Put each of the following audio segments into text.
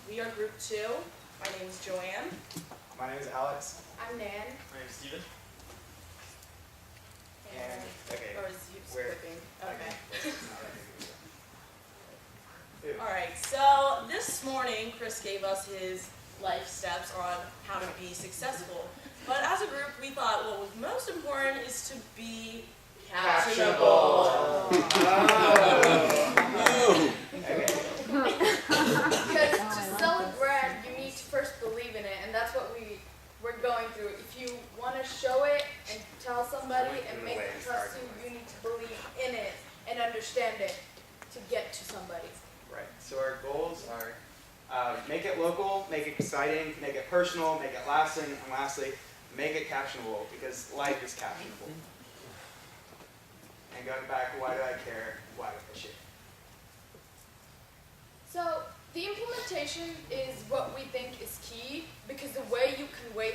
We are group 2. My name is Joanne. My name is Alex. I'm Nan. My name is Steven. And, okay. Or is you Where- skipping? Okay. Ew. Alright, so this morning Chris gave us his life steps on how to be successful. But as a group, we thought what was most important is to be captionable. Okay. Because to sell a brand, you need to first believe in it, and that's what we're going through. If you want to show it and tell somebody and make them trust you, you need to believe in it and understand it to get to somebody. Right. So our goals are make it local, make it exciting, make it personal, make it lasting, and lastly, make it captionable because life is captionable. And going back, why do I care? Why do I share? So the implementation is what we think is key because the way you convey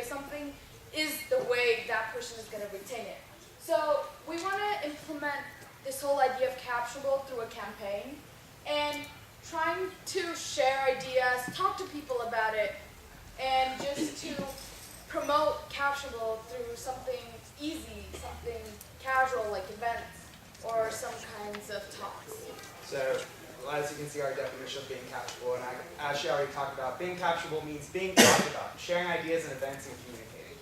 something is the way that person is going to retain it. So we want to implement this whole idea of captionable through a campaign and trying to share ideas, talk to people about it, and just to promote captionable through something easy, something casual like events or some kinds of talks. So, as you can see, our definition of being captionable, and as she already talked about, being captionable means being talked about, sharing ideas and events and communicating.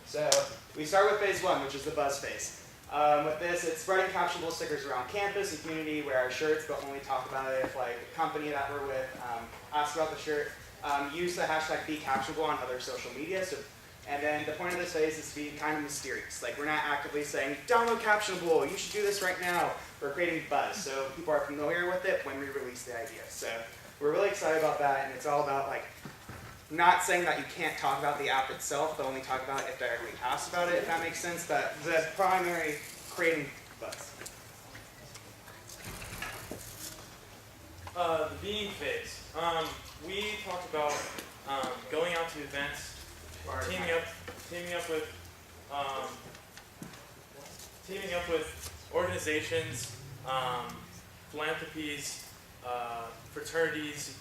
So, we start with phase 1, which is the buzz phase. With this, it's spreading captionable stickers around campus and community, wear our shirts, but only talk about it if like the company that we're with asks about the shirt. Use the hashtag #BeCaptionable on other social media. So, and then the point of this phase is to be kind of mysterious. Like we're not actively saying, download Captionable, you should do this right now. We're creating buzz, so people are familiar with it when we release the idea. So we're really excited about that, and it's all about like not saying that you can't talk about the app itself, but only talk about it if directly asked about it, if that makes sense. But the primary creating buzz. The being phase. We talked about going out to events, teaming up with organizations, philanthropies, fraternities,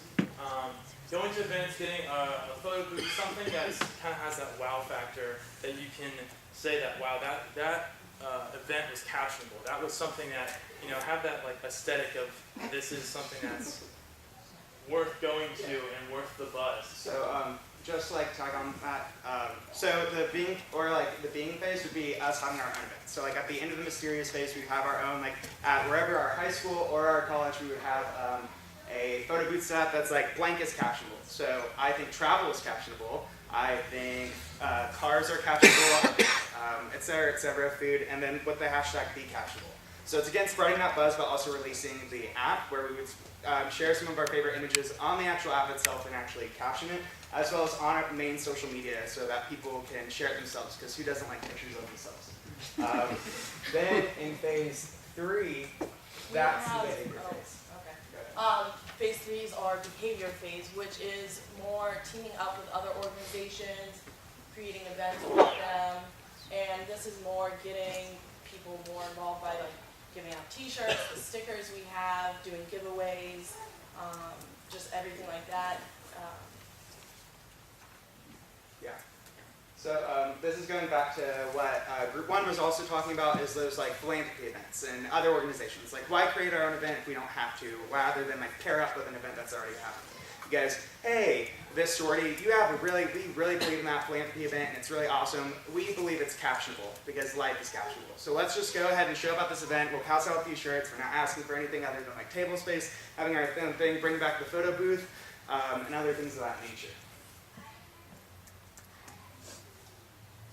going to events, getting a photo booth, something that kind of has that wow factor that you can say that wow, that event was captionable. That was something that have that like aesthetic of this is something that's worth going to and worth the buzz. So just like tag on that. So the being phase would be us having our own events. So like at the end of the mysterious phase, we'd have our own like at wherever our high school or our college, we would have a photo booth set that's like blank is captionable. So I think travel is captionable. I think cars are captionable, et cetera, food, and then with the hashtag #BeCaptionable. So it's again spreading that buzz, but also releasing the app where we would share some of our favorite images on the actual app itself and actually caption it, as well as on our main social media so that people can share it themselves, because who doesn't like pictures of themselves? Then in phase 3, that's the behavior phase. Okay. Phase 3 is our behavior phase, which is more teaming up with other organizations, creating events with them, and this is more getting people more involved by like giving out t-shirts, the stickers we have, doing giveaways, just everything like that. Yeah. So this is going back to what Group 1 was also talking about, is those like philanthropy events and other organizations. Like, why create our own event if we don't have to, rather than like pair up with an event that's already happening? You guys, hey, this sorority, we really believe in that philanthropy event, and it's really awesome. We believe it's captionable because life is captionable. So let's just go ahead and show up at this event. We'll pass out a few shirts. We're not asking for anything other than like table space, having our own thing, bring back the photo booth, and other things of that nature.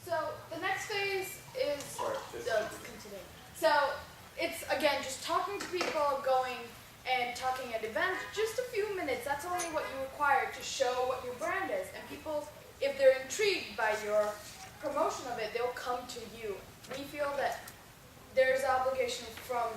So the next phase is Continue. So it's again just talking to people, going and talking at events. Just a few minutes. That's only what you require to show what your brand is. And people, if they're intrigued by your promotion of it, they'll come to you. We feel that there's obligation from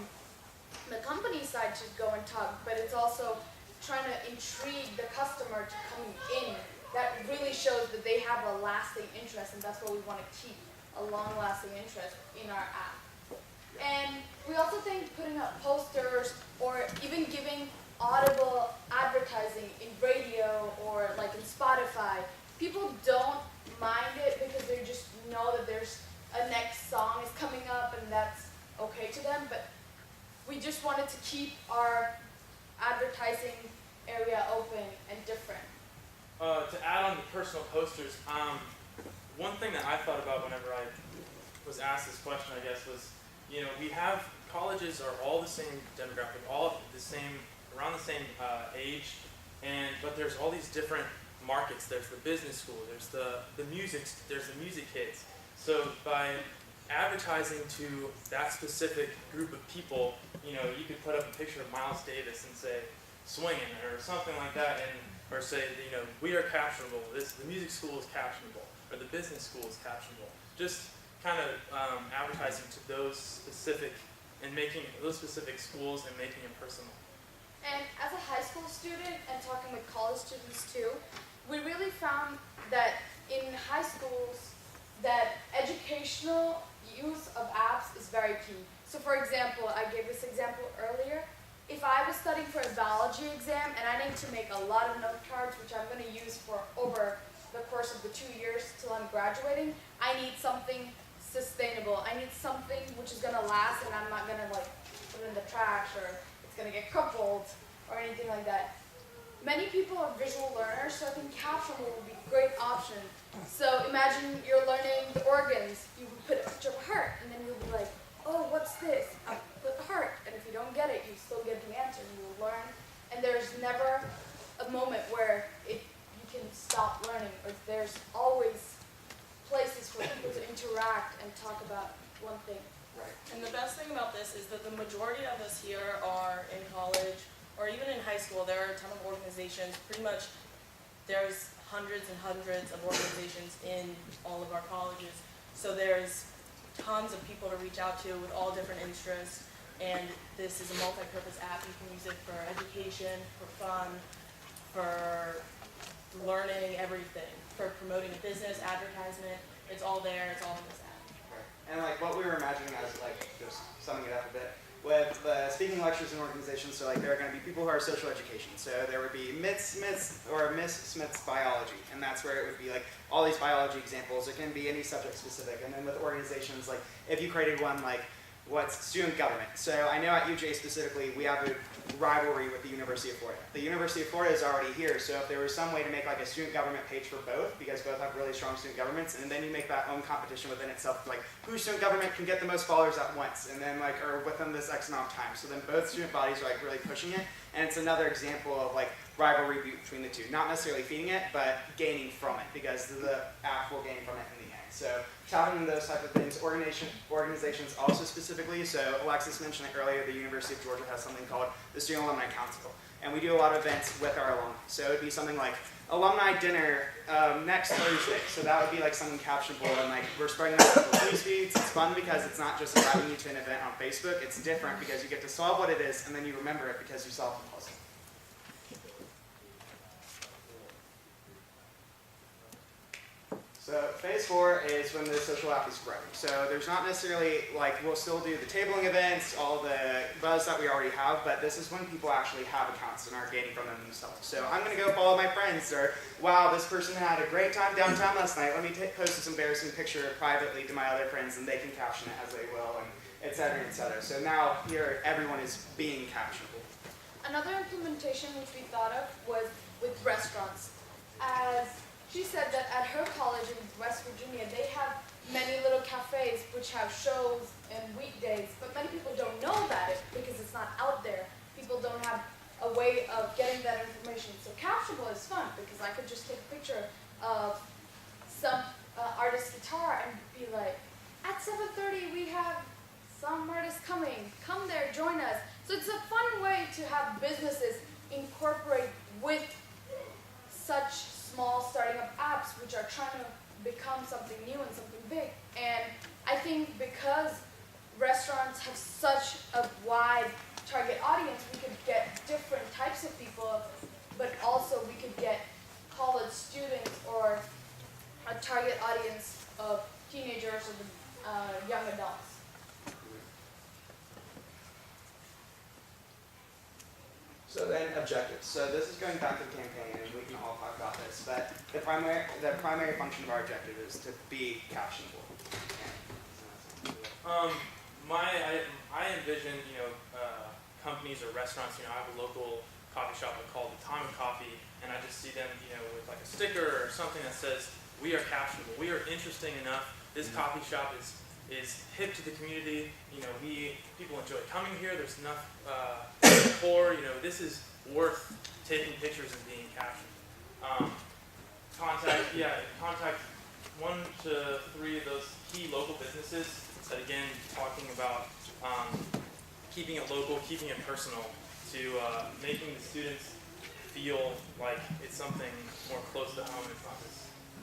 the company side to go and talk, but it's also trying to intrigue the customer to come in. That really shows that they have a lasting interest, and that's what we want to keep, a long-lasting interest in our app. And we also think putting up posters or even giving audible advertising in radio people don't mind it because they just know that there's a next song is coming up and that's okay to them, but we just wanted to keep our advertising area open and different. To add on the personal posters, one thing that I thought about whenever I was asked this question, I guess, was, we have colleges are all the same demographic, all the same, around the same age, but there's all these different markets. There's the business school, there's the music kids. So by advertising to that specific group of people, you could put up a picture of Miles Davis and say swinging or something like that, or say, we are captionable. The music school is captionable, or the business school is captionable. Just kind of advertising to those specific and making those specific schools and making it personal. And as a high school student and talking with college students too, we really found that in high schools that educational use of apps is very key. So for example, I gave this example earlier. If I was studying for a biology exam and I need to make a lot of note cards, which I'm going to use for over the course of the 2 years till I'm graduating, I need something sustainable. I need something which is going to last and I'm not going to put it in the trash or it's going to get crumpled or anything like that. Many people are visual learners, so I think Captionable would be a great option. So imagine you're learning the organs. You would put a picture of a heart, and then you'll be like, oh, what's this? I put the heart. And if you don't get it, you still get the answer, and you will learn. And there's never a moment where you can stop learning, or there's always places for people to interact and talk about one thing. Right. And the best thing about this is that the majority of us here are in college, or even in high school. There are a ton of organizations. Pretty much there's hundreds and hundreds of organizations in all of our colleges. So there's tons of people to reach out to with all different interests. And this is a multi-purpose app. You can use it for education, for fun, for learning everything, for promoting a business, advertisement. It's all there. It's all in this app. Right. And what we were imagining as just summing it up a bit, with speaking lectures and organizations, so there are going to be people who are social education. So there would be Miss Smith's biology, and that's where it would be all these biology examples. It can be any subject specific. And then with organizations, if you created one what's student government. So I know at UJ specifically, we have a rivalry with the University of Florida. The University of Florida is already here, so if there was some way to make a student government page for both, because both have really strong student governments, and then you make that own competition within itself, whose student government can get the most followers at once, and then or within this X amount of time. So then both student bodies are really pushing it, and it's another example of rivalry between the two. Not necessarily feeding it, but gaining from it, because the app will gain from it in the end. So tapping into those type of things, organizations also specifically. So Alexis mentioned it earlier, the University of Georgia has something called the Student Alumni Council. And we do a lot of events with our alumni. So it would be something like alumni dinner next Thursday. So that would be something captionable, and we're spreading that out to news feeds. It's fun because it's not just inviting you to an event on Facebook. It's different because you get to solve what it is, and then you remember it because you solved the puzzle. So phase 4 is when the social app is growing. So there's not necessarily, we'll still do the tabling events, all the buzz that we already have, but this is when people actually have accounts and are gaining from them themselves. So I'm going to go follow my friends, or wow, this person had a great time downtown last night. Let me post this embarrassing picture privately to my other friends, and they can caption it as they will, and et cetera, et cetera. So now here, everyone is being captionable. Another implementation which we thought of was with restaurants. As she said that at her college in West Virginia, they have many little cafes which have shows and weekdays, but many people don't know about it because it's not out there. People don't have a way of getting that information. So Captionable is fun because I could just take a picture of some artist's guitar and be like, at 7:30 we have some artist coming. Come there, join us. So it's a fun way to have businesses incorporate with such small starting up apps which are trying to become something new and something big. And I think because restaurants have such a wide target audience, we could get different types of people, but also we could get college students or a target audience of teenagers or young adults. So then objectives. So this is going back to the campaign, and you I'll talk about this, but the primary function of our objective is to be captionable. I envision, companies or restaurants, I have a local coffee shop called the Time and Coffee, and I just see them, with like a sticker or something that says, we are captionable, we are interesting enough, this coffee shop is hip to the community, people enjoy coming here, there's enough decor, this is worth taking pictures and being captioned. Contact 1 to 3 of those key local businesses that, again, talking about keeping it local, keeping it personal, to making the students feel like it's something more close to home. It's not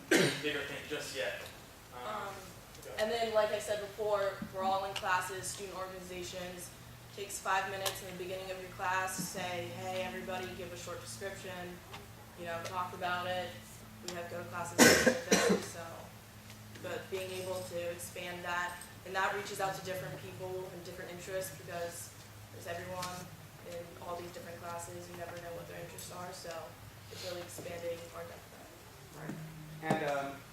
this bigger thing just yet. And then, like I said before, we're all in classes, student organizations. Takes 5 minutes in the beginning of your class to say, hey, everybody, give a short description, talk about it. We have go classes every day, so. But being able to expand that, and that reaches out to different people and different interests, because there's everyone in all these different classes. You never know what their interests are, so it's really expanding our depth. Right. And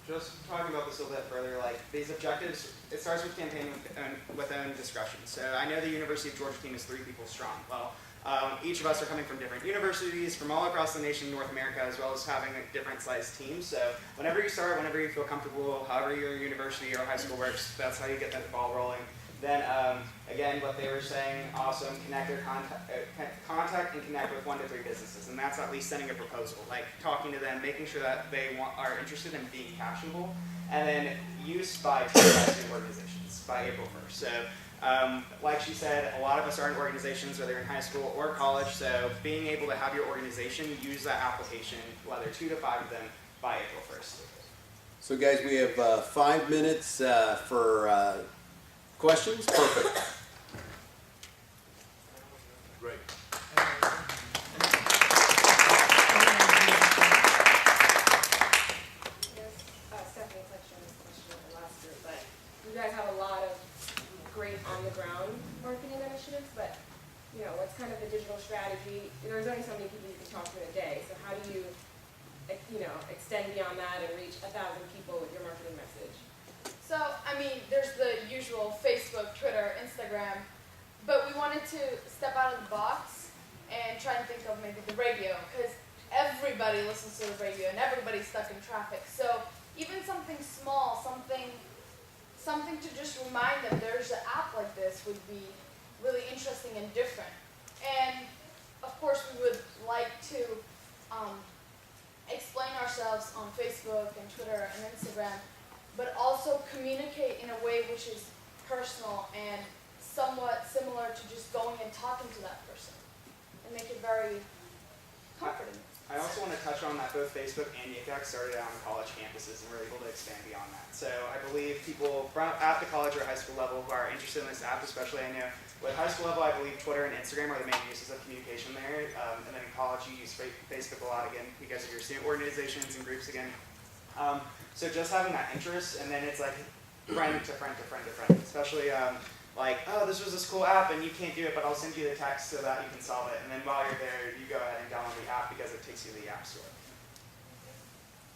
just talking about this a little bit further, like these objectives, it starts with campaigning with own discretion. So I know the University of Georgia team is 3 people strong. Well, each of us are coming from different universities from all across the nation, North America, as well as having a different sized teams. So whenever you start, whenever you feel comfortable, however your university or high school works, that's how you get that ball rolling. Then, again, what they were saying, awesome, contact and connect with 1 to 3 businesses. And that's at least sending a proposal, like talking to them, making sure that they are interested in being captionable. And then use by 2 student organizations by April 1st. So, like she said, a lot of us are in organizations, whether in high school or college. So being able to have your organization use that application, whether 2 to 5 of them, by April 1st. So guys, we have 5 minutes for questions. Perfect. Great. Stephanie touched on this question in the last group, but you guys have a lot of great on-the-ground marketing initiatives, but what's kind of the digital strategy? There's only so many people you can talk to in a day, so how do you, extend beyond that and reach 1,000 people with your marketing message? So, there's the usual Facebook, Twitter, Instagram, but we wanted to step out of the box and try and think of maybe the radio, because everybody listens to the radio and everybody's stuck in traffic. So even something small, something to just remind them there's an app like this would be really interesting and different. And of course we would like to explain ourselves on Facebook and Twitter and Instagram, but also communicate in a way which is personal and somewhat similar to just going and talking to that person and make it very comforting. I also want to touch on that both Facebook and YACAC started out on college campuses and were able to expand beyond that. So I believe people at the college or high school level who are interested in this app, especially I know with high school level, I believe Twitter and Instagram are the main uses of communication there. And then in college, you use Facebook a lot again because of your student organizations and groups again. So just having that interest, and then it's like friend to friend to friend to friend, especially like, oh, this was this cool app and you can't do it, but I'll send you the text so that you can solve it. And then while you're there, you go ahead and download the app because it takes you to the app store.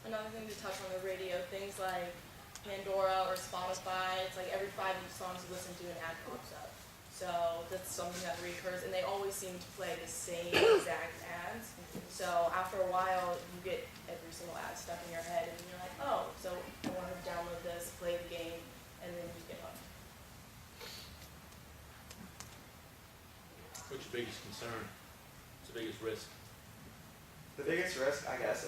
Another thing to touch on the radio, things like Pandora or Spotify, it's like every 5 songs you listen to, an ad pops up. So that's something that recurs, and they always seem to play the same exact ads. So after a while, you get every single ad stuck in your head, and you're like, oh, so I want to download this, play the game, and then you get hooked. What's your biggest concern? What's the biggest risk? The biggest risk, I guess,